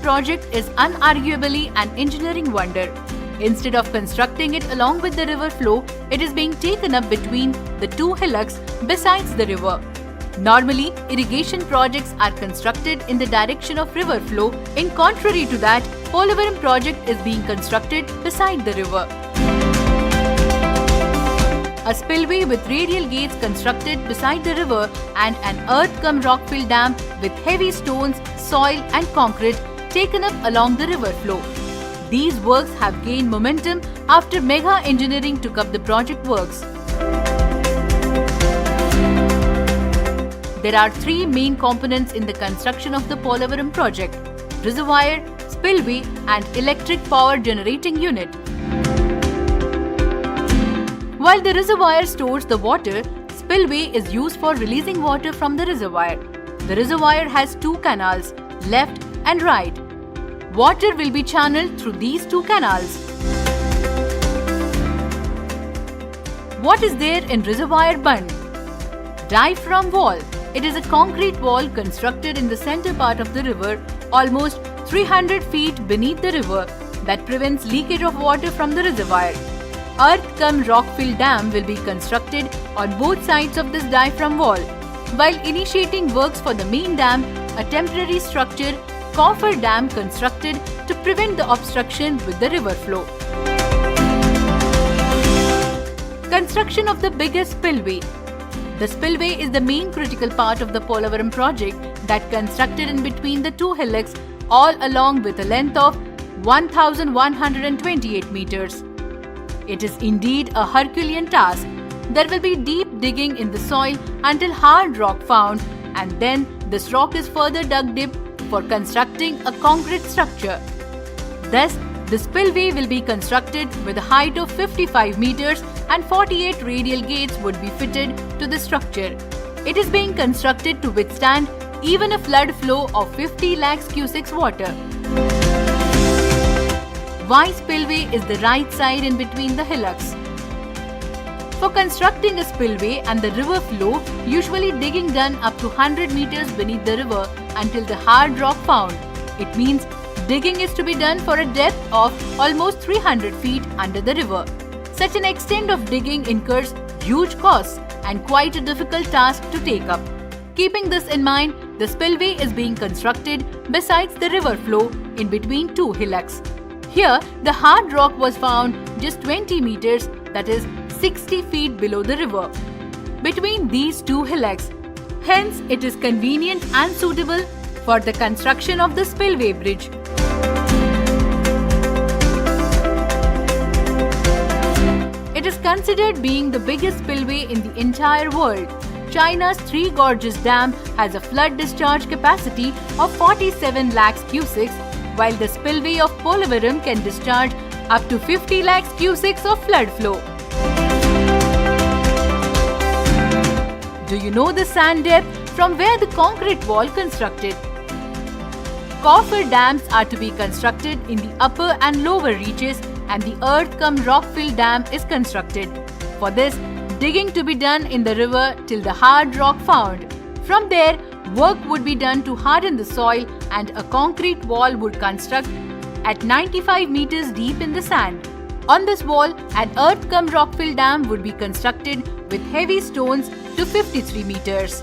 project is unarguably an engineering wonder. Instead of constructing it along with the river flow, it is being taken up between the two hillocks besides the river. Normally, irrigation projects are constructed in the direction of river flow. In contrary to that, Polavaram project is being constructed beside the river. A spillway with radial gates constructed beside the river and an earth-cum-rock-fill dam with heavy stones, soil and concrete taken up along the river flow. These works have gained momentum after Mega Engineering took up the project works. There are three main components in the construction of the Polavaram project: reservoir, spillway and electric power generating unit. While the reservoir stores the water, spillway is used for releasing water from the reservoir. The reservoir has two canals, left and right. Water will be channeled through these two canals. What is there in reservoir bund? Diaphragm wall. It is a concrete wall constructed in the center part of the river, almost 300 feet beneath the river, that prevents leakage of water from the reservoir. Earth-cum-rock-fill dam will be constructed on both sides of this diaphragm wall. While initiating works for the main dam, a temporary structure, coffer dam, constructed to prevent the obstruction with the river flow. Construction of the biggest spillway. The spillway is the main critical part of the Polavaram project that constructed in between the two hillocks, all along with a length of 1,128 meters. It is indeed a Herculean task. There will be deep digging in the soil until hard rock found, and then this rock is further dug deep for constructing a concrete structure. Thus, the spillway will be constructed with a height of 55 meters and 48 radial gates would be fitted to the structure. It is being constructed to withstand even a flood flow of 50 lakhs cusics water. Why spillway is the right side in between the hillocks? For constructing a spillway and the river flow, usually digging done up to 100 meters beneath the river until the hard rock found. It means digging is to be done for a depth of almost 300 feet under the river. Such an extent of digging incurs huge costs and quite a difficult task to take up. Keeping this in mind, the spillway is being constructed besides the river flow in between two hillocks. Here, the hard rock was found just 20 meters, that is 60 feet below the river, between these two hillocks. Hence, it is convenient and suitable for the construction of the spillway bridge. It is considered being the biggest spillway in the entire world. China's Three Gorges Dam has a flood discharge capacity of 47 lakhs cusics, while the spillway of Polavaram can discharge up to 50 lakhs cusics of flood flow. Do you know the sand depth from where the concrete wall constructed? Coffer dams are to be constructed in the upper and lower reaches, and the earth-cum-rock-fill dam is constructed. For this, digging to be done in the river till the hard rock found. From there, work would be done to harden the soil and a concrete wall would construct at 95 meters deep in the sand. On this wall, an earth-cum-rock-fill dam would be constructed with heavy stones to 53 meters.